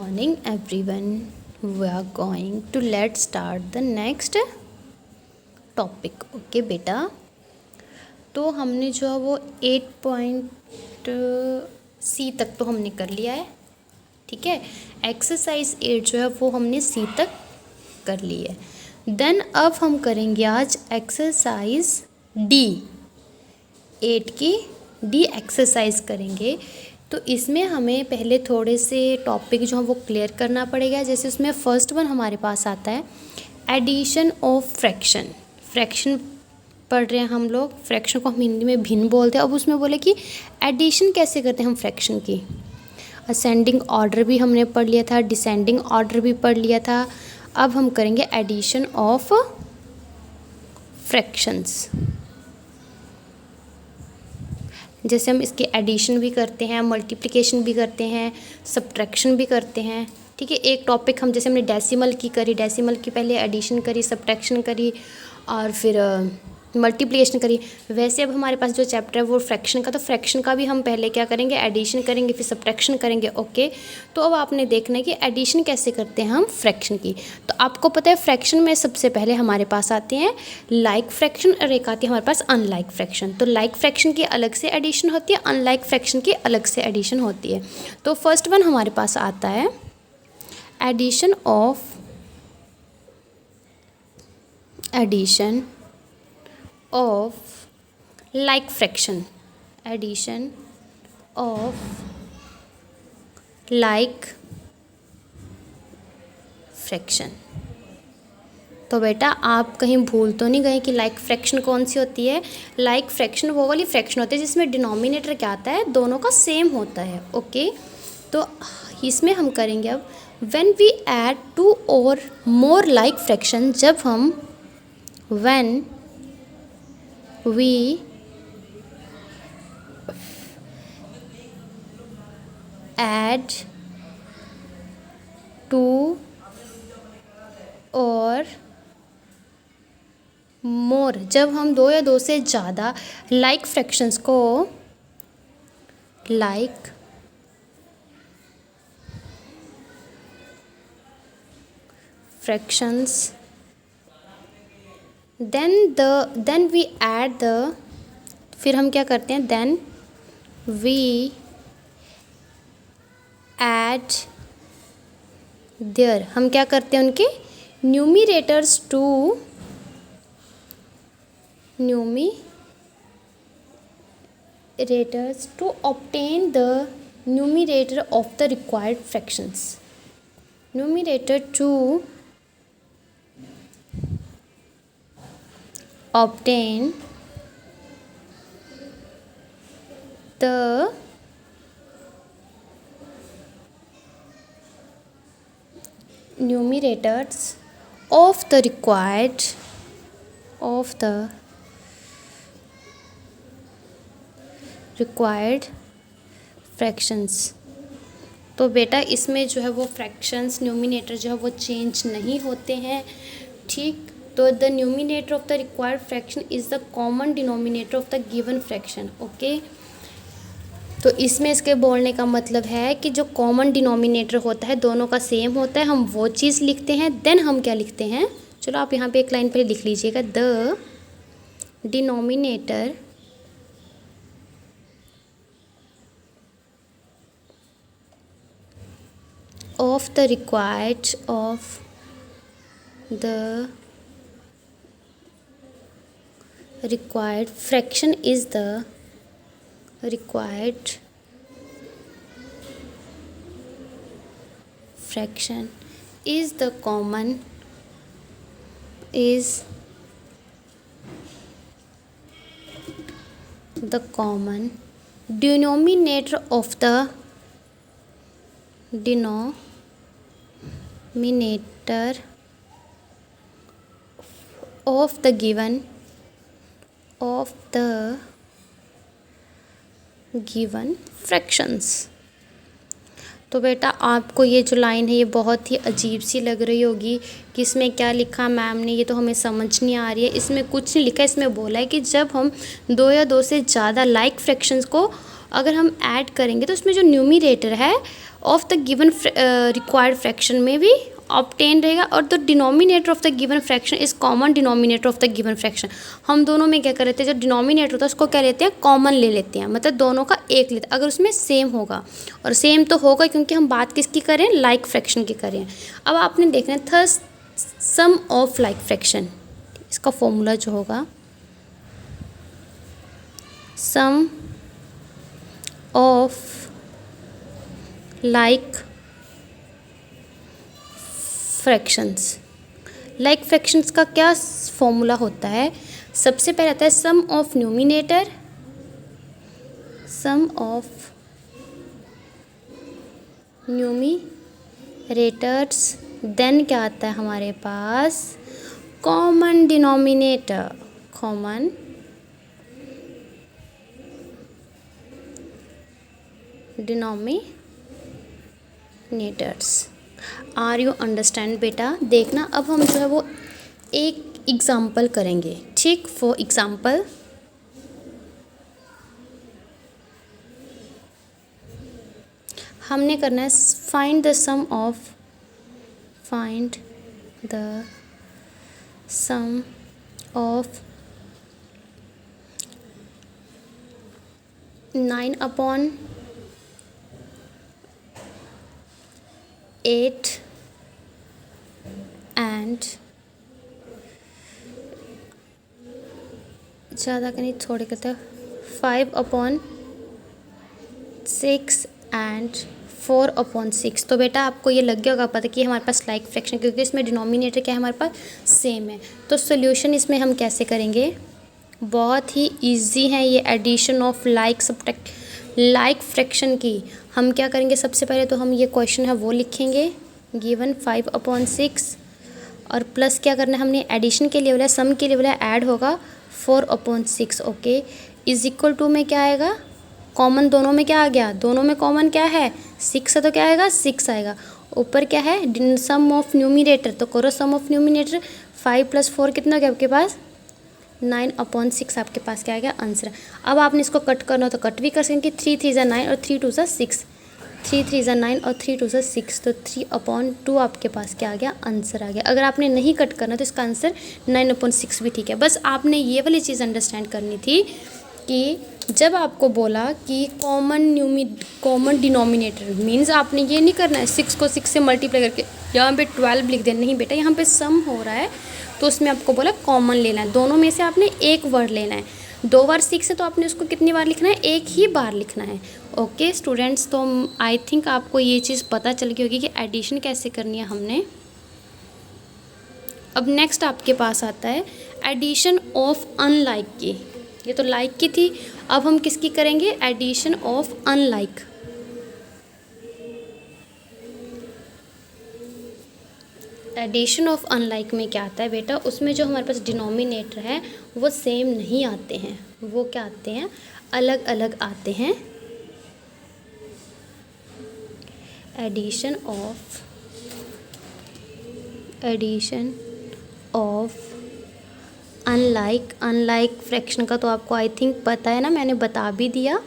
morning everyone. We are going to let's start the next topic. Okay बेटा, तो हमने जो है वो 8.C तक तो हमने कर लिया है. ठीक है, एक्सरसाइज 8 जो है वो हमने C तक कर ली है. देन अब हम करेंगे आज एक्सरसाइज D. 8 की D एक्सरसाइज करेंगे. तो इसमें हमें पहले थोड़े से टॉपिक जो है वो क्लियर करना पड़ेगा. जैसे उसमें फर्स्ट वन हमारे पास आता है एडिशन ऑफ फ्रैक्शन. फ्रैक्शन पढ़ रहे हैं हम लोग. फ्रैक्शन को हम हिंदी में भिन्न बोलते हैं. अब उसमें बोले कि एडिशन कैसे करते हैं हम फ्रैक्शन की. असेंडिंग ऑर्डर भी हमने पढ़ लिया था, डिसेंडिंग ऑर्डर भी पढ़ लिया था. अब हम करेंगे एडिशन ऑफ फ्रैक्शंस. जैसे हम इसके एडिशन भी करते हैं, मल्टीप्लिकेशन भी करते हैं, सब्ट्रैक्शन भी करते हैं. ठीक है, एक टॉपिक हम जैसे हमने डेसिमल की करी, डेसिमल की पहले एडिशन करी, सब्ट्रैक्शन करी और फिर मल्टीप्लिकेशन करी. वैसे अब हमारे पास जो चैप्टर है वो फ्रैक्शन का, तो फ्रैक्शन का भी हम पहले क्या करेंगे, एडिशन करेंगे, फिर सब्ट्रैक्शन करेंगे. ओके, तो अब आपने देखना है कि एडिशन कैसे करते हैं हम फ्रैक्शन की. तो आपको पता है फ्रैक्शन में सबसे पहले हमारे पास आते हैं लाइक फ्रैक्शन और एक आती है हमारे पास अनलाइक फ्रैक्शन. तो लाइक फ्रैक्शन की अलग से एडिशन होती है, अनलाइक फ्रैक्शन की अलग से एडिशन होती है. तो फर्स्ट वन हमारे पास आता है addition of like fraction. Addition of like fraction. तो बेटा आप कहीं भूल तो नहीं गए कि लाइक फ्रैक्शन कौन सी होती है. लाइक फ्रैक्शन वो वाली फ्रैक्शन होती है जिसमें डिनोमिनेटर क्या आता है, दोनों का सेम होता है. ओके, तो इसमें हम करेंगे अब व्हेन वी ऐड टू और मोर लाइक फ्रैक्शन. जब हम व्हेन we add two और मोर, जब हम दो या दो से ज़्यादा लाइक फ्रैक्शंस को like fractions then we add the, फिर हम क्या करते हैं, then we add there, हम क्या करते हैं उनके न्यूमिरेटर्स to obtain the numerator of the required fractions. Numerator to obtain the numerators of the required fractions. तो बेटा इसमें जो है वो फ्रैक्शंस न्यूमिनेटर जो है वो चेंज नहीं होते हैं. ठीक, तो the numerator of the required fraction is the common denominator of the given fraction. Okay, तो इसमें इसके बोलने का मतलब है कि जो कॉमन डिनोमिनेटर होता है दोनों का सेम होता है, हम वो चीज़ लिखते हैं. देन हम क्या लिखते हैं, चलो आप यहाँ पे एक लाइन पहले लिख लीजिएगा, the denominator of the required fraction is the required fraction is the common denominator of the given fractions. तो बेटा आपको ये जो लाइन है ये बहुत ही अजीब सी लग रही होगी कि इसमें क्या लिखा मैम ने, ये तो हमें समझ नहीं आ रही है. इसमें कुछ नहीं लिखा, इसमें बोला है कि जब हम दो या दो से ज़्यादा लाइक फ्रैक्शंस को अगर हम ऐड करेंगे तो उसमें जो न्यूमिनेटर है of the given required fraction में भी ऑब्टेन रहेगा, और the denominator of the given fraction is common denominator of the given fraction. हम दोनों में क्या कर लेते हैं, जो डिनोमिनेटर होता है उसको क्या लेते हैं, कॉमन ले लेते हैं, मतलब दोनों का एक लेते हैं अगर उसमें सेम होगा, और सेम तो होगा क्योंकि हम बात किसकी करें, लाइक फ्रैक्शन की करें। अब आपने देखना है थर्स सम ऑफ लाइक फ्रैक्शन, इसका फॉर्मूला जो होगा sum of like fractions. Like fractions का क्या फॉर्मूला होता है, सबसे पहले आता है sum of numerator, sum of numerators, then क्या आता है हमारे पास common denominator, common denominators. Are you understand बेटा? देखना अब हम जो है वो एक एग्जाम्पल करेंगे, ठीक। फॉर एग्जाम्पल हमने करना है find the sum of 9/8 and ज़्यादा का नहीं, थोड़े कहते हैं 5/6 एंड 4/6। तो बेटा आपको ये लग गया होगा पता कि हमारे पास लाइक फ्रैक्शन, क्योंकि इसमें डिनोमिनेटर क्या है हमारे पास सेम है। तो सोल्यूशन इसमें हम कैसे करेंगे, बहुत ही इजी है ये addition of like subtract like fraction की। हम क्या करेंगे, सबसे पहले तो हम ये क्वेश्चन है वो लिखेंगे, गिवन 5/6 और प्लस क्या करना है हमने, एडिशन के लिए बोला, सम के लिए बोला, ऐड होगा 4/6, ओके, इज इक्वल टू में क्या आएगा, कॉमन दोनों में क्या आ गया, दोनों में कॉमन क्या है 6 है, तो क्या आएगा 6 आएगा। ऊपर क्या है सम ऑफ न्यूमिनेटर, तो करो सम ऑफ न्यूमिनेटर, 5 + 4 कितना हो गया आपके पास 9/6 आपके पास क्या आ गया आंसर। अब आपने इसको कट करना हो तो कट भी कर सकेंगे, 3 3 = 9 और 3 2 = 6, 3 3 = 9 और 3 2 = 6, तो 3/2 आपके पास क्या आ गया आंसर आ गया। अगर आपने नहीं कट करना तो इसका आंसर 9/6 भी ठीक है। बस आपने ये वाली चीज़ अंडरस्टैंड करनी थी कि जब आपको बोला कि कॉमन डिनोमिनेटर मीन्स आपने ये नहीं करना है 6 को 6 से मल्टीप्लाई करके यहाँ पे 12 लिख देना, नहीं बेटा, यहाँ पे सम हो रहा है तो उसमें आपको बोला कॉमन लेना है, दोनों में से आपने एक वर्ड लेना है। 2 बार 6 है तो आपने उसको कितनी बार लिखना है, एक ही बार लिखना है। ओके स्टूडेंट्स, तो आई थिंक आपको ये चीज़ पता चल गई होगी कि एडिशन कैसे करनी है हमने। अब नेक्स्ट आपके पास आता है एडिशन ऑफ अनलाइक की, ये तो लाइक की थी, अब हम किसकी करेंगे, addition of unlike. Addition of unlike में क्या आता है बेटा, उसमें जो हमारे पास डिनोमिनेटर है वो सेम नहीं आते हैं, वो क्या आते हैं, अलग अलग आते हैं। एडिशन ऑफ अनलाइक फ्रैक्शन का तो आपको आई थिंक पता है ना, मैंने बता भी दिया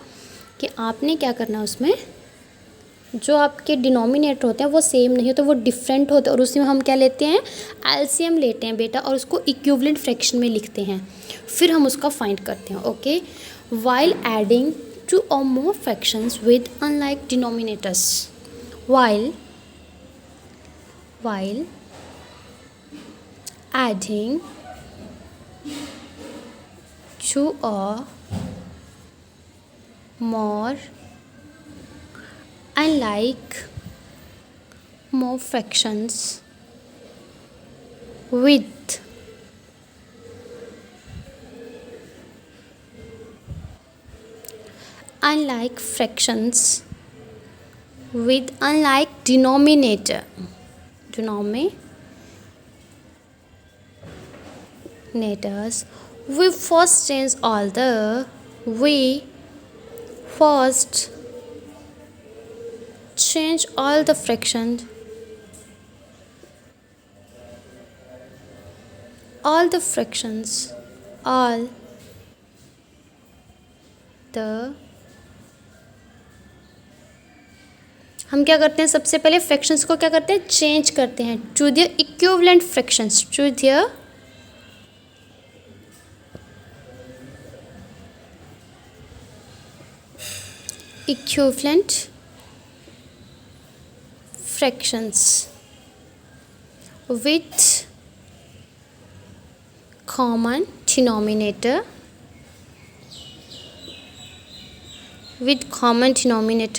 कि आपने क्या करना है, उसमें जो आपके डिनोमिनेटर होते हैं वो सेम नहीं होते, वो डिफरेंट होते हैं, और उसमें हम क्या लेते हैं, एलसीएम लेते हैं बेटा, और उसको इक्विवेलेंट फ्रैक्शन में लिखते हैं, फिर हम उसका फाइंड करते हैं। Okay, while adding 2 or more fractions with unlike denominators, while adding 2 or more fractions with unlike denominators, we first change all the fractions, all the हम क्या करते हैं, सबसे पहले फ्रैक्शंस को क्या करते हैं, चेंज करते हैं to the equivalent fractions, to the equivalent fractions with common denominator,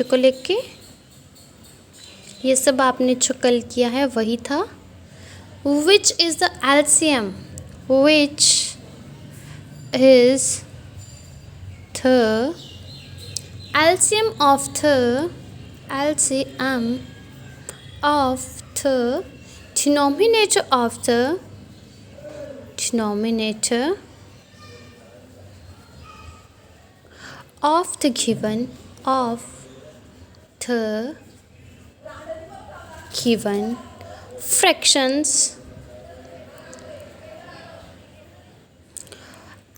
को लेके ये सब आपने जो कल किया है वही था। Which is the LCM, which is the LCM of the denominator of the given fractions,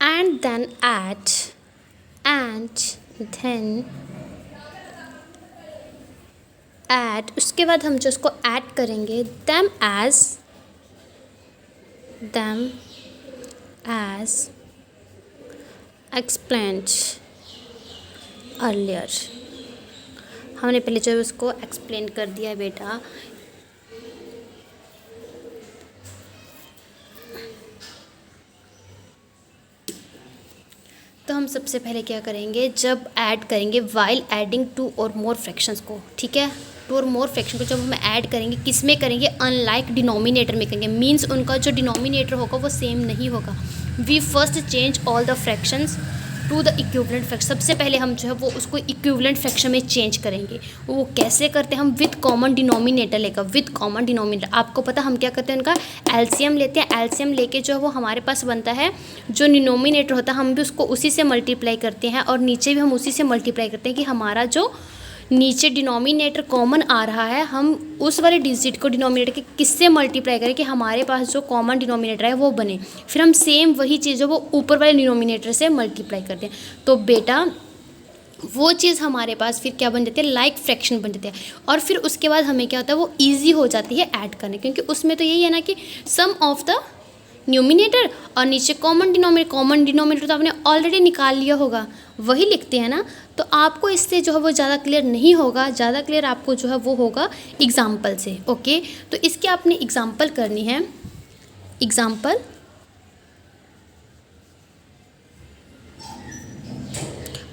and then add उसके बाद हम जो उसको ऐड करेंगे them as explained earlier। हमने पहले जो उसको एक्सप्लेन कर दिया बेटा। तो हम सबसे पहले क्या करेंगे, जब ऐड करेंगे वाइल एडिंग टू और मोर फ्रैक्शंस को, ठीक है, टू और मोर फ्रैक्शन को जब हम ऐड करेंगे, किस में करेंगे, अनलाइक डिनोमिनेटर में करेंगे, मींस उनका जो डिनोमिनेटर होगा वो सेम नहीं होगा। We first change all the fractions to the equivalent fraction. सबसे पहले हम जो है वो उसको इक्विवेलेंट फ्रैक्शन में चेंज करेंगे। वो कैसे करते हैं, हम विद कॉमन डिनोमिनेटर लेकर, विद कॉमन डिनोमिनेटर आपको पता हम क्या करते हैं, उनका एलसीएम लेते हैं। एलसीएम लेके जो है वो हमारे पास बनता है, जो डिनोमिनेटर होता है हम भी उसको उसी से मल्टीप्लाई करते हैं और नीचे भी हम उसी से मल्टीप्लाई करते हैं कि हमारा जो नीचे डिनोमिनेटर कॉमन आ रहा है हम उस वाले डिजिट को डिनोमिनेटर के किससे मल्टीप्लाई करें कि हमारे पास जो कॉमन डिनोमिनेटर है वो बने। फिर हम सेम वही चीज़ वो ऊपर वाले डिनोमिनेटर से मल्टीप्लाई करते हैं। तो बेटा वो चीज़ हमारे पास फिर क्या बन जाती है, लाइक फ्रैक्शन बन जाती है। और फिर उसके बाद हमें क्या होता है, वो ईजी हो जाती है ऐड करने, क्योंकि उसमें तो यही है ना कि सम ऑफ द न्यूमिनेटर और नीचे कॉमन डिनोमिनेटर तो आपने ऑलरेडी निकाल लिया होगा, वही लिखते हैं ना। तो आपको इससे जो है वो ज़्यादा क्लियर नहीं होगा, ज़्यादा क्लियर आपको जो है वो होगा एग्जाम्पल से। ओके, तो इसके आपने एग्जाम्पल करनी है। एग्जाम्पल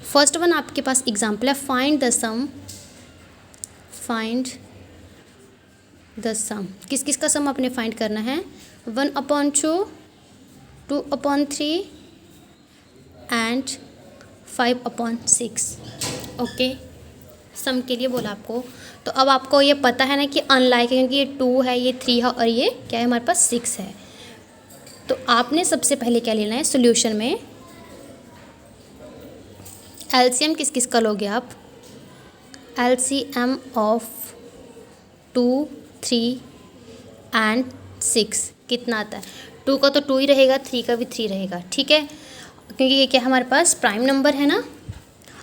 फर्स्ट वन आपके पास एग्जाम्पल है, फाइंड द सम। किस किस का सम आपने फाइंड करना है, 1/2, 2/3 एंड 5/6। ओके, सम के लिए बोला आपको। तो अब आपको ये पता है ना कि अनलाइक है, क्योंकि ये 2 है, ये 3 है और ये क्या है हमारे पास 6 है। तो आपने सबसे पहले क्या लेना है, सॉल्यूशन में एलसीएम किस किस का लोगे आप, एलसीएम ऑफ 2, 3 एंड 6 कितना आता है। 2 का तो 2 ही रहेगा, 3 का भी 3 रहेगा, ठीक है, क्योंकि ये क्या हमारे पास प्राइम नंबर है ना।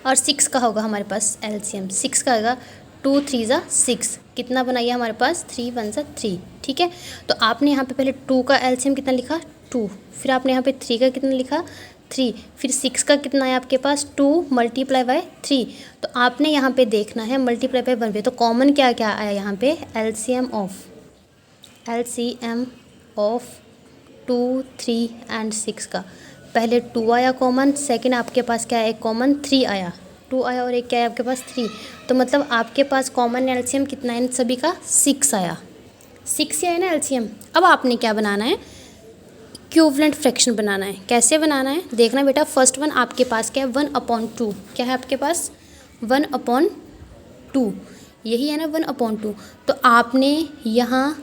और 6 का होगा हमारे पास एलसीएम, 6 का होगा 2 3 6, कितना बनाइए हमारे पास 3 1 3, ठीक है। तो आपने यहाँ पे पहले 2 का एलसीएम कितना लिखा 2, फिर आपने यहाँ पे 3 का कितना लिखा 3, फिर 6 का कितना है आपके पास 2 × 3। तो आपने यहाँ पे देखना है मल्टीप्लाई बाय 1 पे, तो कॉमन क्या क्या आया यहाँ पे, एलसीएम ऑफ 2 3 एंड 6 का पहले 2 आया कॉमन, सेकंड आपके पास क्या है कॉमन 3 आया, 2 आया और एक क्या है आपके पास 3। तो मतलब आपके पास कॉमन एलसीएम कितना है इन सभी का 6 आया, 6 ही आया ना एलसीएम। अब आपने क्या बनाना है, इक्विवेलेंट फ्रैक्शन बनाना है। कैसे बनाना है देखना बेटा। फर्स्ट वन आपके पास क्या है 1/2, क्या है आपके पास 1/2, यही है ना 1/2। तो आपने यहाँ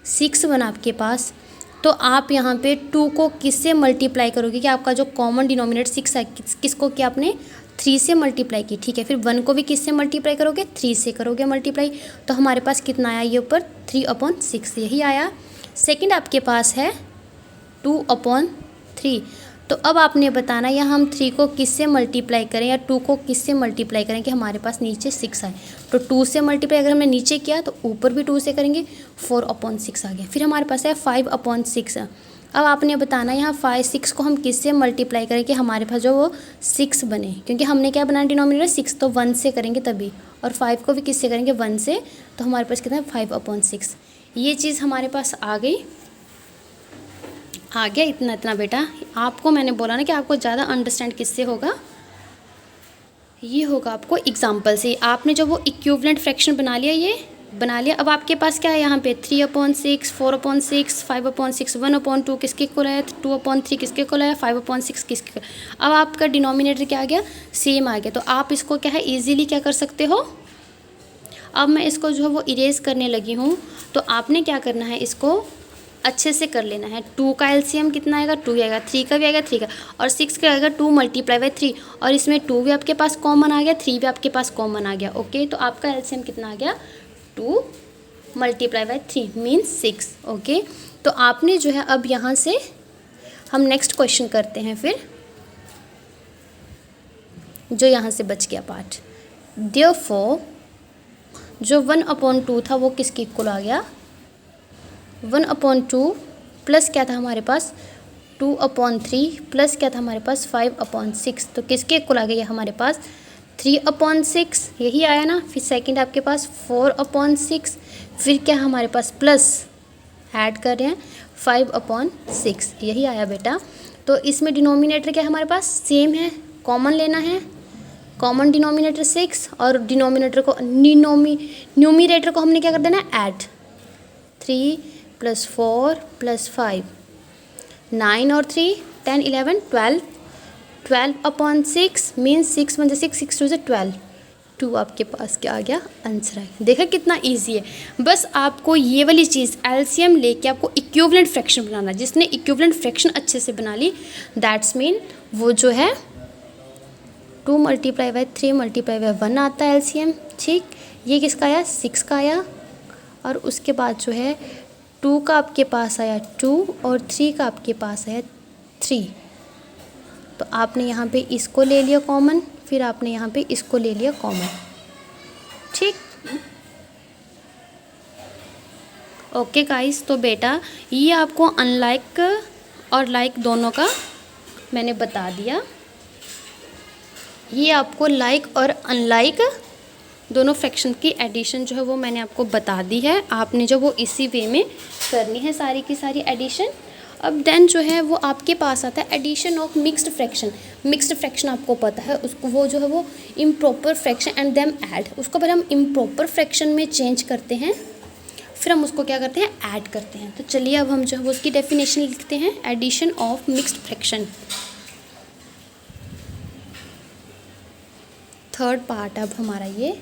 6 बना आपके पास, तो आप यहाँ पे 2 को किससे मल्टीप्लाई करोगे कि आपका जो कॉमन डिनोमिनेटर 6 है किसको कि आपने 3 से मल्टीप्लाई की, ठीक है। फिर 1 को भी किससे मल्टीप्लाई करोगे 3 से करोगे मल्टीप्लाई। तो हमारे पास कितना आया ये ऊपर 3/6 यही आया। सेकंड आपके पास है 2/3, तो अब आपने बताना या हम 3 को किससे मल्टीप्लाई करें या 2 को किससे मल्टीप्लाई करें कि हमारे पास नीचे 6 आए। तो 2 से मल्टीप्लाई अगर हमने नीचे किया तो ऊपर भी 2 से करेंगे, 4/6 आ गया। फिर हमारे पास है 5/6। अब आपने बताना यहाँ 6 को हम किससे मल्टीप्लाई करें कि हमारे पास जो वो 6 बने, क्योंकि हमने क्या बनाया डिनोमिनेटर 6, तो 1 से करेंगे तभी। और 5 को भी किससे करेंगे 1 से, तो हमारे पास कितना है 5/6। ये चीज़ हमारे पास आ गई। आ गया इतना इतना बेटा। आपको मैंने बोला ना कि आपको ज़्यादा अंडरस्टैंड किससे होगा, ये होगा आपको एग्जाम्पल से। आपने जो वो इक्विवेलेंट फ्रैक्शन बना लिया, ये बना लिया। अब आपके पास क्या है यहाँ पे 3/6, 4/6, 5/6, 1/2 किसके इक्वल है, 2/3 किसके इक्वल है, 5/6 किसके। अब आपका डिनोमिनेटर क्या आ गया, सेम आ गया। तो आप इसको क्या है ईजिली क्या कर सकते हो। अब मैं इसको जो है वो इरेज करने लगी हूँ, तो आपने क्या करना है, इसको अच्छे से कर लेना है। 2 का एलसीएम कितना आएगा, 2 आएगा, 3 का भी आएगा 3 का, और 6 का आएगा 2 × 3, और इसमें 2 भी आपके पास कॉमन आ गया, 3 भी आपके पास कॉमन आ गया। ओके, तो आपका एलसीएम कितना आ गया, 2 × 3 मीन्स 6। ओके, तो आपने जो है अब यहाँ से हम नेक्स्ट क्वेश्चन करते हैं फिर, जो यहाँ से बच गया पार्ट। देयरफॉर जो 1/2 था वो किसके इक्वल आ गया, 1/2 प्लस क्या था हमारे पास 2/3 प्लस क्या था हमारे पास 5/6, तो किसके इक्वल आ गया हमारे पास 3/6, यही आया ना। फिर सेकंड आपके पास 4/6, फिर क्या हमारे पास प्लस ऐड कर रहे हैं 5/6, यही आया बेटा। तो इसमें डिनोमिनेटर क्या हमारे पास सेम है, कॉमन लेना है, कॉमन डिनोमिनेटर 6, और डिनोमिनेटर को न्यूमिनेटर को हमने क्या कर देना है ऐड, 3 + 4 + 5, 9 और 3 10 11 12, 12/6 मीन्स 6 × 6, 6 2 12, 2 आपके पास क्या आ गया आंसर आ गया। देखा कितना इजी है। बस आपको ये वाली चीज़ एलसीएम लेके आपको इक्विवेलेंट फ्रैक्शन बनाना। जिसने इक्विवेलेंट फ्रैक्शन अच्छे से बना ली दैट्स मीन वो जो है 2 × 3 × 1 आता है एलसीएम। ठीक, ये किसका आया 6 का आया, और उसके बाद जो है 2 का आपके पास आया 2, और 3 का आपके पास आया 3। तो आपने यहाँ पे इसको ले लिया कॉमन, फिर आपने यहाँ पे इसको ले लिया कॉमन। ठीक, ओके गाइस। तो बेटा ये आपको अनलाइक और लाइक दोनों का मैंने बता दिया। ये आपको लाइक और अनलाइक दोनों फ्रैक्शन की एडिशन जो है वो मैंने आपको बता दी है। आपने जो वो इसी वे में करनी है सारी की सारी एडिशन। अब देन जो है वो आपके पास आता है addition of mixed fraction. Mixed fraction आपको पता है उसको, वो जो है वो improper fraction and them add, उसको पहले हम इम्प्रॉपर फ्रैक्शन में चेंज करते हैं, फिर हम उसको क्या करते हैं ऐड करते हैं। तो चलिए अब हम जो है वो उसकी डेफिनेशन लिखते हैं, addition of mixed fraction. Third part अब हमारा ये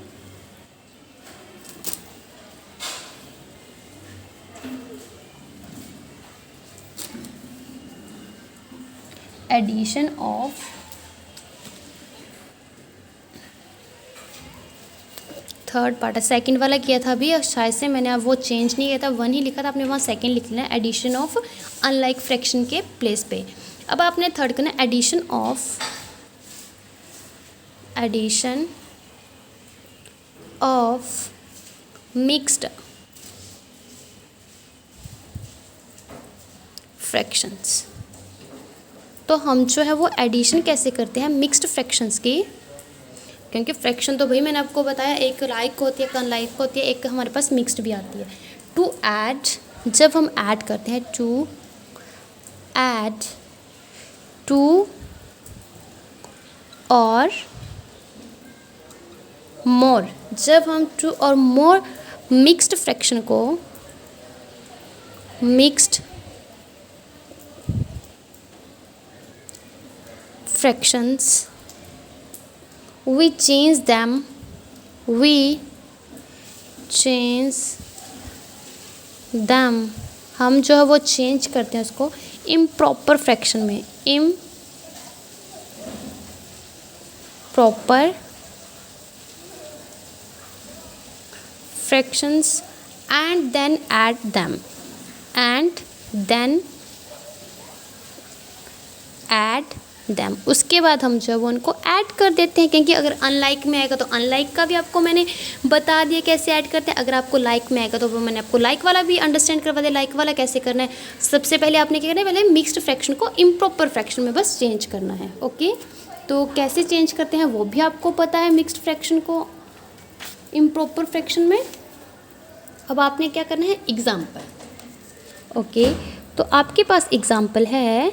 एडिशन ऑफ थर्ड पार्ट है। सेकंड वाला किया था अभी, शायद से मैंने अब वो चेंज नहीं किया था, 1 ही लिखा था, आपने वहाँ सेकंड लिख लेना एडिशन ऑफ अनलाइक फ्रैक्शन के प्लेस पे। अब आपने थर्ड करना एडिशन ऑफ मिक्स्ड फ्रैक्शंस। तो हम जो है वो एडिशन कैसे करते हैं मिक्स्ड फ्रैक्शंस की, क्योंकि फ्रैक्शन तो भाई मैंने आपको बताया एक लाइक होती है, एक अनलाइक होती है, एक हमारे पास मिक्स्ड भी आती है। टू ऐड, जब हम ऐड करते हैं टू ऐड टू और मोर, जब हम टू और मोर मिक्स्ड फ्रैक्शन को mixed fractions we change them हम जो है वो चेंज करते हैं उसको इम्प्रॉपर फ्रैक्शन में, improper fractions and then add them. उसके बाद हम जो है वो उनको ऐड कर देते हैं, क्योंकि अगर अनलाइक में आएगा तो अनलाइक का भी आपको मैंने बता दिया कैसे ऐड करते हैं। अगर आपको लाइक में आएगा तो वो मैंने आपको लाइक वाला भी अंडरस्टैंड करवा दिया, लाइक वाला कैसे करना है। सबसे पहले आपने क्या करना है, पहले मिक्स्ड फ्रैक्शन को इम्प्रॉपर फ्रैक्शन में बस चेंज करना है। ओके, तो कैसे चेंज करते हैं वो भी आपको पता है, मिक्स्ड फ्रैक्शन को इम्प्रॉपर फ्रैक्शन में। अब आपने क्या करना है, एग्जाम्पल। ओके, तो आपके पास एग्जाम्पल है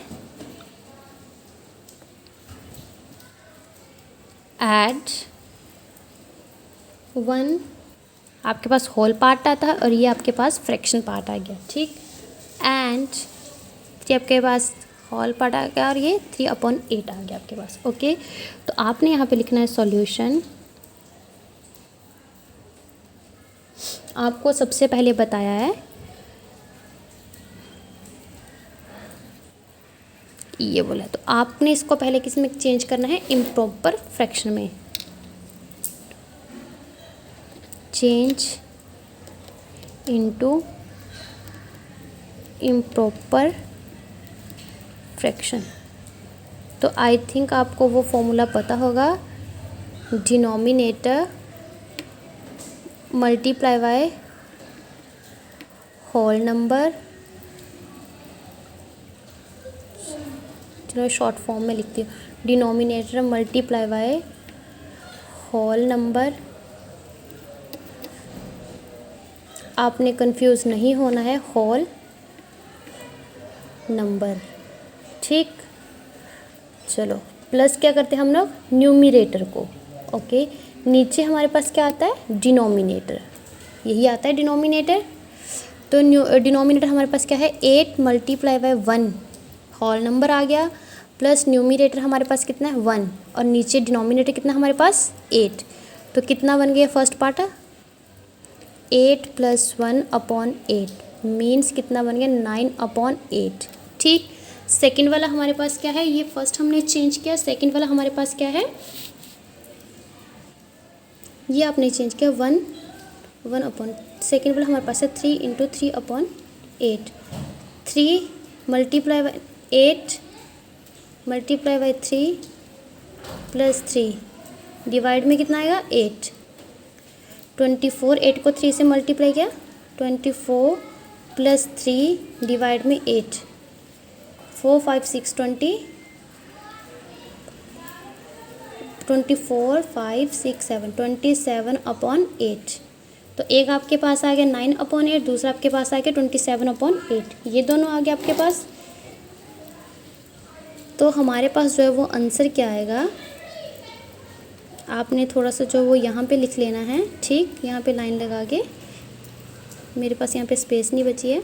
ऐड 1, आपके पास होल पार्ट आता है और ये आपके पास फ्रैक्शन पार्ट आ गया, ठीक। एंड ये आपके पास होल पार्ट आ गया और ये 3/8 आ गया आपके पास। ओके, तो आपने यहाँ पे लिखना है सॉल्यूशन। आपको सबसे पहले बताया है ये बोला, तो आपने इसको पहले किस में चेंज करना है, इम्प्रॉपर फ्रैक्शन में। Change into improper fraction. तो आई थिंक आपको वो फॉर्मूला पता होगा, denominator multiply by whole number. चलो शॉर्ट फॉर्म में लिखती हूँ, denominator multiply by whole number. आपने कंफ्यूज नहीं होना है, होल नंबर, ठीक। चलो प्लस क्या करते हैं हम लोग, न्यूमिरेटर को। ओके, नीचे हमारे पास क्या आता है, डिनोमिनेटर, यही आता है डिनोमिनेटर। तो डिनोमिनेटर हमारे पास क्या है, 8 मल्टीप्लाई बाय 1 होल नंबर आ गया, प्लस न्यूमिरेटर हमारे पास कितना है 1, और नीचे डिनोमिनेटर कितना हमारे पास 8। तो कितना बन गया फर्स्ट पार्ट, 8 + 1/8 मीन्स कितना बन गया, 9/8, ठीक। सेकंड वाला हमारे पास क्या है, ये फर्स्ट हमने चेंज किया, सेकंड वाला हमारे पास क्या है, ये आपने चेंज किया 1 सेकंड वाला हमारे पास है 3 × 3/8। 3 multiply by 8 multiply by 3 + 3 divide में कितना आएगा 8। 24, 8 को 3 से मल्टीप्लाई किया, 24 + 3 डिवाइड में 8, 4 5 6 20, 24 5 6 7 27/8। तो एक आपके पास आ गया 9/8, दूसरा आपके पास आ गया 27/8, ये दोनों आ गया आपके पास। तो हमारे पास जो है वो आंसर क्या आएगा, आपने थोड़ा सा जो वो यहाँ पे लिख लेना है, ठीक। यहाँ पे लाइन लगा के, मेरे पास यहाँ पे स्पेस नहीं बची है।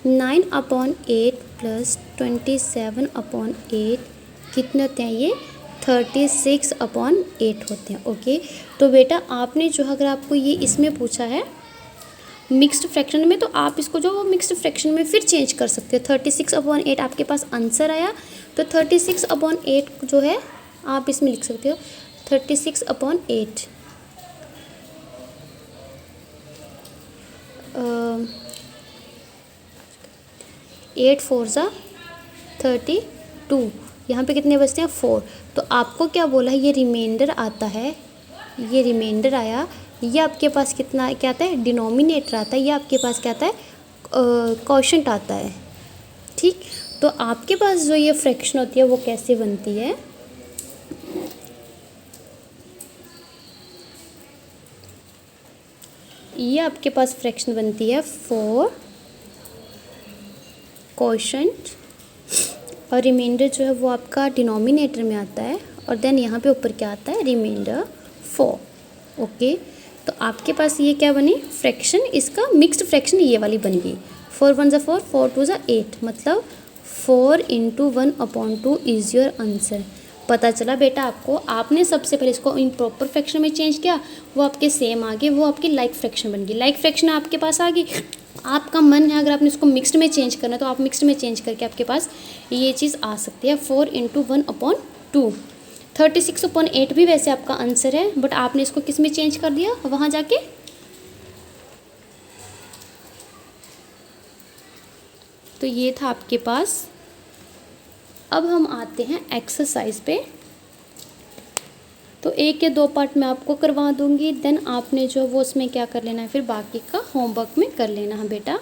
9/8 + 27/8 कितने होते हैं, ये 36/8 होते हैं। ओके, तो बेटा आपने जो, अगर आपको ये इसमें पूछा है मिक्स्ड फ्रैक्शन में, तो आप इसको जो मिक्स्ड फ्रैक्शन में फिर चेंज कर सकते हो। 36/8 आपके पास आंसर आया, तो 36/8 जो है आप इसमें लिख सकते हो 36/8। 8 4 ज़ा 32, यहाँ पे कितने बचते हैं 4। तो आपको क्या बोला है, ये रिमाइंडर आता है, ये रिमाइंडर आया, ये आपके पास कितना क्या आता है, डिनोमिनेटर आता है, ये आपके पास क्या आता है, क्वोशंट आता है, ठीक। तो आपके पास जो ये फ्रैक्शन होती है वो कैसे बनती है, ये आपके पास फ्रैक्शन बनती है 4 क्वोशंट, और रिमाइंडर जो है वो आपका डिनोमिनेटर में आता है, और देन यहाँ पे ऊपर क्या आता है, रिमाइंडर 4। ओके, तो आपके पास ये क्या बनी, फ्रैक्शन, इसका मिक्स्ड फ्रैक्शन ये वाली बन गई। 4 1 ज़ा 4, 4 2 ज़ा 8, मतलब 4 × 1/2 इज़ योर आंसर। पता चला बेटा आपको, आपने सबसे पहले इसको इम्प्रॉपर फ्रैक्शन में चेंज किया, वो आपके सेम आ गए, वो आपकी लाइक फ्रैक्शन बन गई, लाइक फ्रैक्शन आपके पास आ गई। आपका मन है अगर आपने इसको मिक्स्ड में चेंज करना है तो आप मिक्स्ड में चेंज करके आपके पास ये चीज़ आ सकती है, 4 × 1/2। 36/8 भी वैसे आपका आंसर है, बट आपने इसको किस में चेंज कर दिया, वहाँ जाके। तो ये था आपके पास अब हम आते हैं एक्सरसाइज पे। तो एक के दो पार्ट मैं आपको करवा दूंगी, देन आपने जो वो उसमें क्या कर लेना है, फिर बाकी का होमवर्क में कर लेना है बेटा।